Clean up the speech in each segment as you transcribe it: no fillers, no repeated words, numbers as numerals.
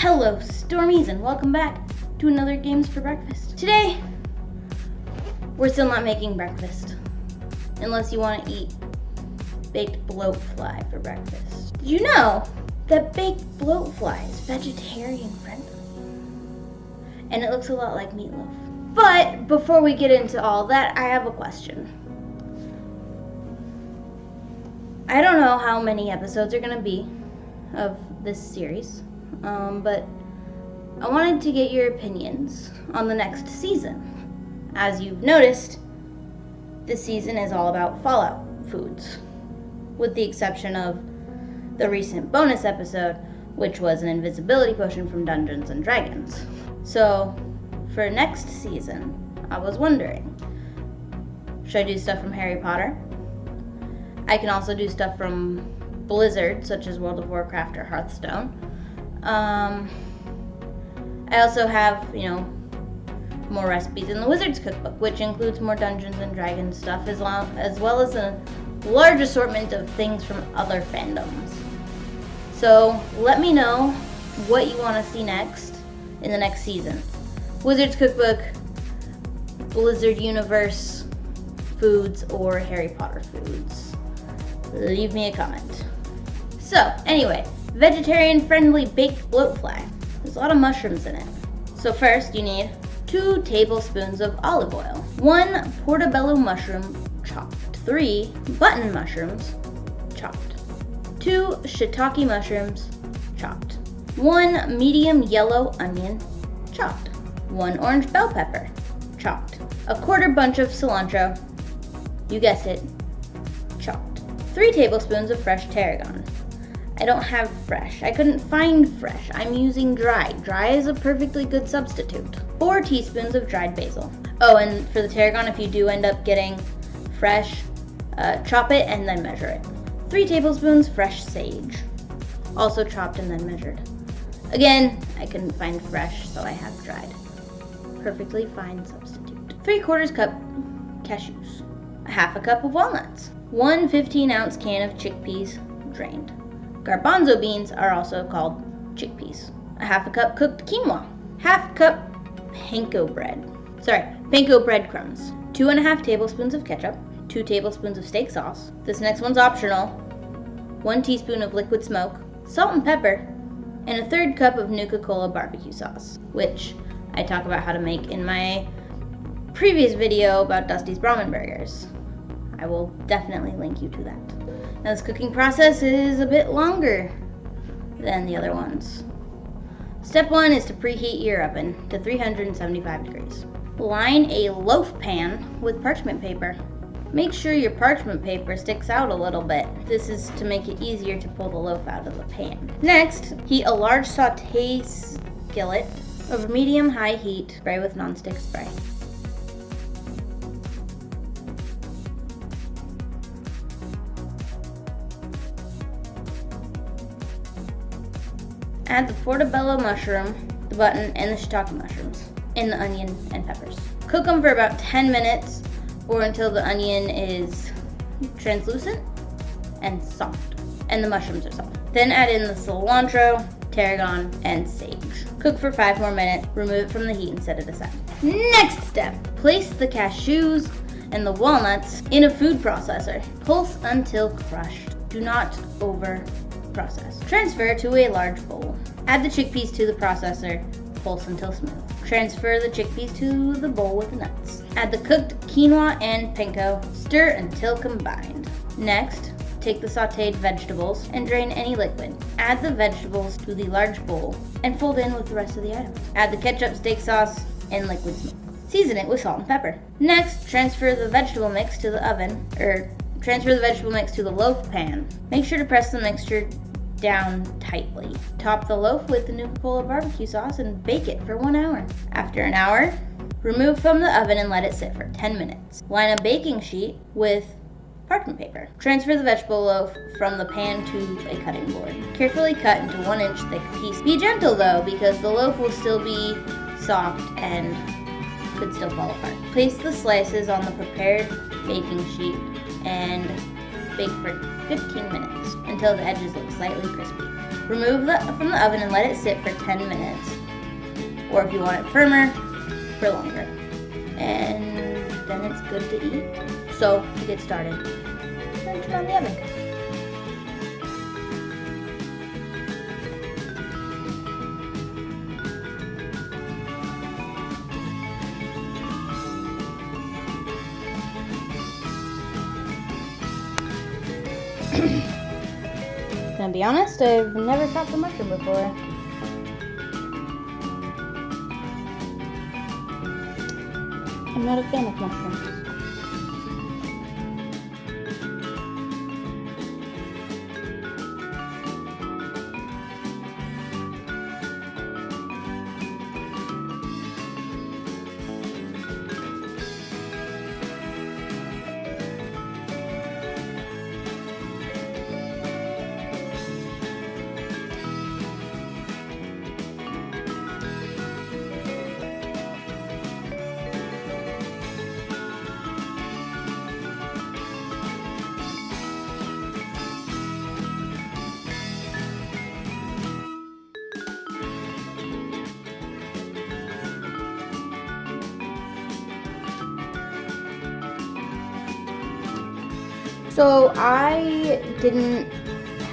Hello, Stormies, and welcome back to another Games for Breakfast. Today, we're still not making breakfast, unless you want to eat Baked Bloatfly for breakfast. Did you know that Baked Bloatfly is vegetarian friendly? And it looks a lot like meatloaf. But before we get into all that, I have a question. I don't know how many episodes are going to be of this series, but I wanted to get your opinions on the next season. As you've noticed, this season is all about Fallout foods, with the exception of the recent bonus episode, which was an invisibility potion from Dungeons and Dragons. So, for next season, I was wondering, should I do stuff from Harry Potter? I can also do stuff from Blizzard, such as World of Warcraft or Hearthstone. I also have, more recipes in the Wizard's Cookbook, which includes more Dungeons and Dragons stuff, as well as a large assortment of things from other fandoms. So let me know what you want to see next in the next season. Wizard's Cookbook, Blizzard Universe foods, or Harry Potter foods. Leave me a comment. So, anyway, vegetarian-friendly baked bloatfly. There's a lot of mushrooms in it. So first, you need 2 tablespoons of olive oil, 1 portobello mushroom chopped, 3 button mushrooms chopped, 2 shiitake mushrooms chopped, 1 medium yellow onion chopped, 1 orange bell pepper chopped, a quarter bunch of cilantro, you guessed it, chopped, 3 tablespoons of fresh tarragon. I don't have fresh. I couldn't find fresh. I'm using dry. Dry is a perfectly good substitute. 4 teaspoons of dried basil. Oh, and for the tarragon, if you do end up getting fresh, chop it and then measure it. 3 tablespoons fresh sage. Also chopped and then measured. Again, I couldn't find fresh, so I have dried. Perfectly fine substitute. 3/4 cup cashews. 1/2 cup of walnuts. 1 15-ounce can of chickpeas, drained. Garbanzo beans are also called chickpeas. 1/2 cup cooked quinoa. 1/2 cup panko breadcrumbs. 2.5 tablespoons of ketchup. 2 tablespoons of steak sauce. This next one's optional. 1 teaspoon of liquid smoke. Salt and pepper. And 1/3 cup of Nuka-Cola barbecue sauce, which I talk about how to make in my previous video about Dusty's Brahmin Burgers. I will definitely link you to that. Now this cooking process is a bit longer than the other ones. Step 1 is to preheat your oven to 375 degrees. Line a loaf pan with parchment paper. Make sure your parchment paper sticks out a little bit. This is to make it easier to pull the loaf out of the pan. Next, heat a large sauté skillet over medium-high heat. Spray with nonstick spray. Add the portobello mushroom, the button, and the shiitake mushrooms, and the onion and peppers. Cook them for about 10 minutes or until the onion is translucent and soft, and the mushrooms are soft. Then add in the cilantro, tarragon, and sage. Cook for 5 more minutes, remove it from the heat and set it aside. Next step, place the cashews and the walnuts in a food processor. Pulse until crushed. Do not over-process. Transfer to a large bowl. Add the chickpeas to the processor. Pulse until smooth. Transfer the chickpeas to the bowl with the nuts. Add the cooked quinoa and panko. Stir until combined. Next, take the sautéed vegetables and drain any liquid. Add the vegetables to the large bowl and fold in with the rest of the items. Add the ketchup, steak sauce, and liquid smoke. Season it with salt and pepper. Next, transfer the vegetable mix to the oven, transfer the vegetable mix to the loaf pan. Make sure to press the mixture down tightly. Top the loaf with the Nuka-Cola barbecue sauce and bake it for 1 hour. After an hour, remove from the oven and let it sit for 10 minutes. Line a baking sheet with parchment paper. Transfer the vegetable loaf from the pan to a cutting board. Carefully cut into 1-inch thick pieces. Be gentle though, because the loaf will still be soft and could still fall apart. Place the slices on the prepared baking sheet and bake for 15 minutes until the edges look slightly crispy. Remove it from the oven and let it sit for 10 minutes. Or if you want it firmer, for longer. And then it's good to eat. So, to get started, then turn on the oven. Gonna be honest, I've never chopped a mushroom before. I'm not a fan of mushrooms. So I didn't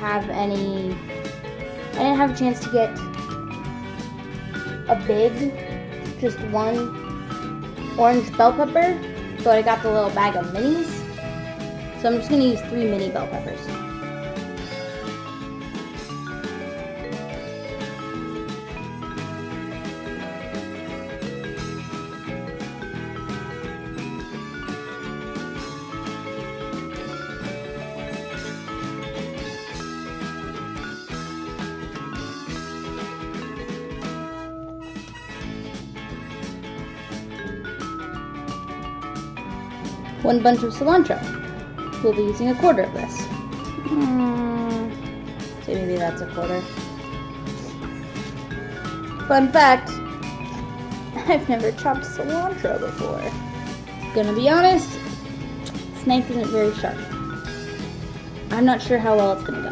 have a chance to get a big, just one orange bell pepper, so I got the little bag of minis. So I'm just gonna use 3 mini bell peppers. One bunch of cilantro. We'll be using 1/4 of this. So maybe that's 1/4. Fun fact, I've never chopped cilantro before. Gonna be honest, this knife isn't very sharp. I'm not sure how well it's gonna go.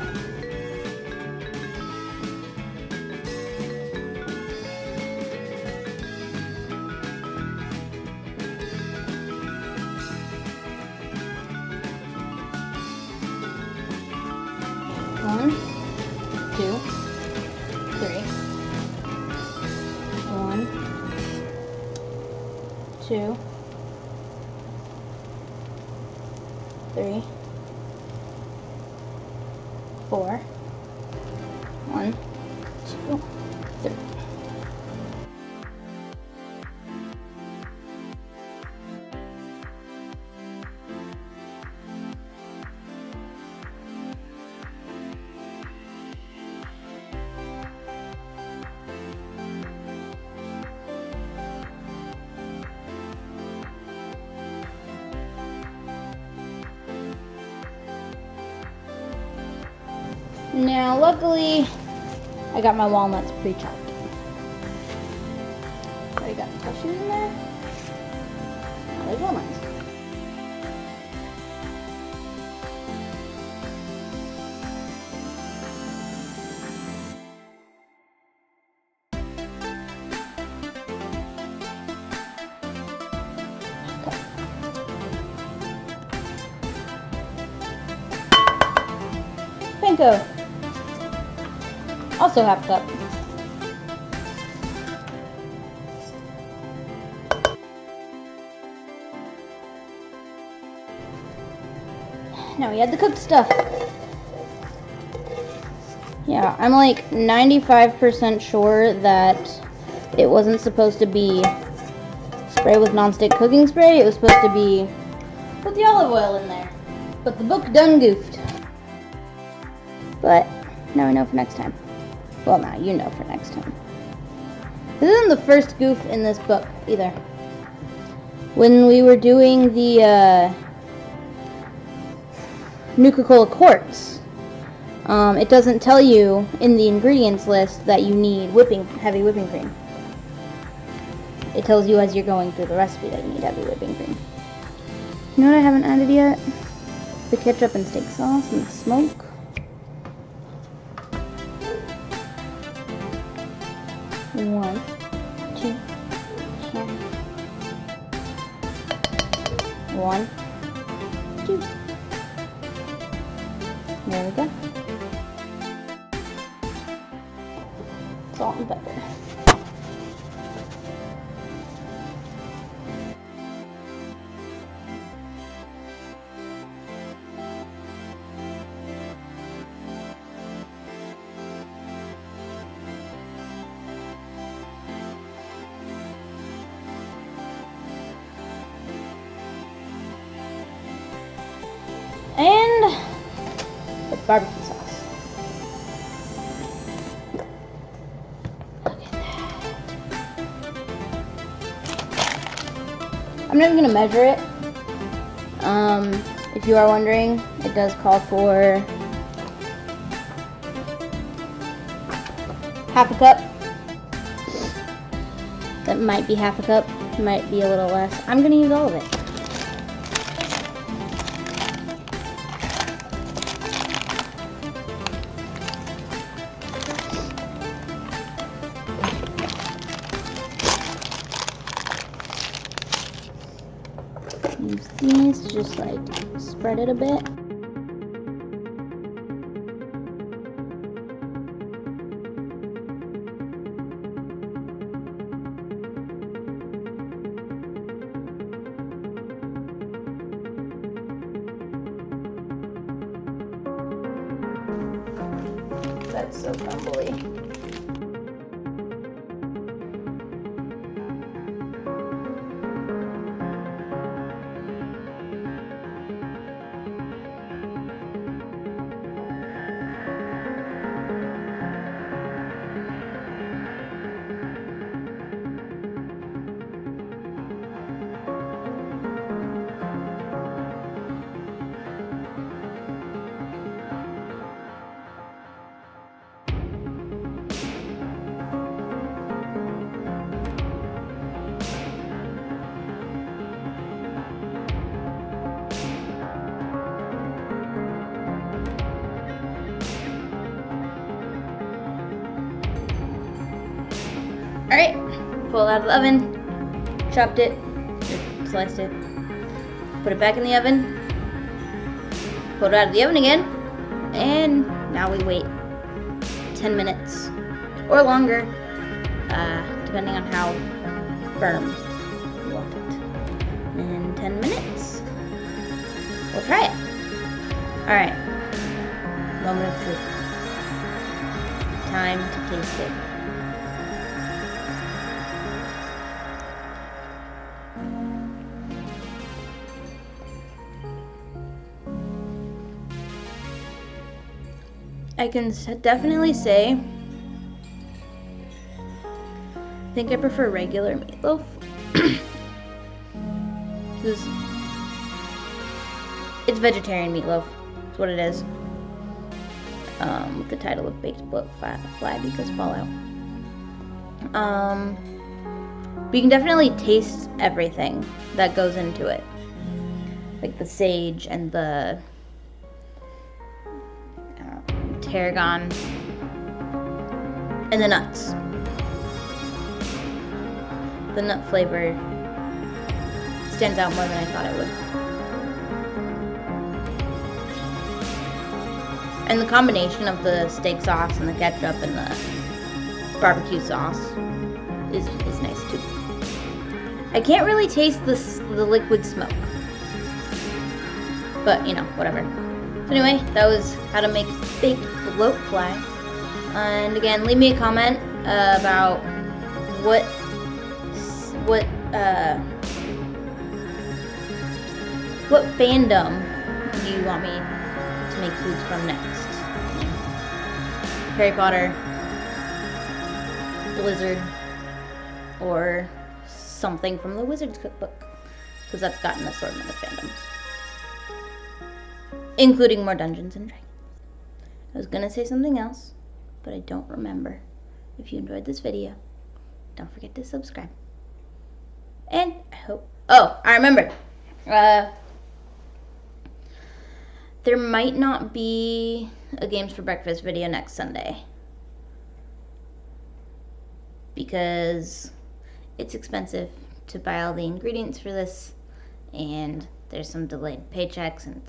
One, two, three. 1, 2, 3, 4. 1, 2, 3. Now, luckily, I got my walnuts pre-chopped. So I got cashews in there. Now there's walnuts. Panko. Also half cup. Now we add the cooked stuff. Yeah, I'm like 95% sure that it wasn't supposed to be spray with nonstick cooking spray. It was supposed to be put the olive oil in there. But the book done goofed. But now we know for next time. Well, now you know for next time. This isn't the first goof in this book either. When we were doing the Nuka-Cola quartz, it doesn't tell you in the ingredients list that you need heavy whipping cream. It tells you as you're going through the recipe that you need heavy whipping cream. You know what I haven't added yet? The ketchup and steak sauce and the smoke. 1, 2, 3. 1, 2. There we go. Salt and pepper. And the barbecue sauce. Look at that. I'm not even gonna measure it. If you are wondering, it does call for half a cup. That might be half a cup, might be a little less. I'm gonna use all of it. Use these to just like spread it a bit. That's so crumbly. Alright, pull it out of the oven, chopped it, sliced it, put it back in the oven, pull it out of the oven again, and now we wait 10 minutes or longer, depending on how firm you want it. In 10 minutes, we'll try it. Alright, moment of truth. Time to taste it. I can definitely say, I think I prefer regular meatloaf. It's vegetarian meatloaf. That's what it is. With the title of Baked Bloatfly because Fallout. But you can definitely taste everything that goes into it. Like the sage and the tarragon, and the nuts. The nut flavor stands out more than I thought it would. And the combination of the steak sauce and the ketchup and the barbecue sauce is nice too. I can't really taste the liquid smoke, but you know, whatever. So anyway, that was how to make baked bloatfly. And again, leave me a comment about what fandom do you want me to make foods from next? Harry Potter, Blizzard, or something from the Wizard's Cookbook, because that's got an assortment of fandoms, including more Dungeons and Dragons. I was gonna say something else, but I don't remember. If you enjoyed this video, don't forget to subscribe. And I hope, oh, I remembered. There might not be a Games for Breakfast video next Sunday, because it's expensive to buy all the ingredients for this, and there's some delayed paychecks, and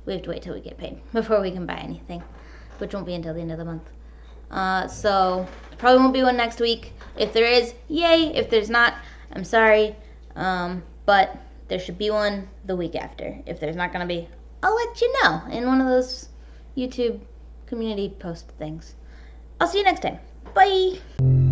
we have to wait till we get paid before we can buy anything, which won't be until the end of the month. So probably won't be one next week. If there is, yay. If there's not, I'm sorry. But there should be one the week after. If there's not going to be, I'll let you know in one of those YouTube community post things. I'll see you next time. Bye.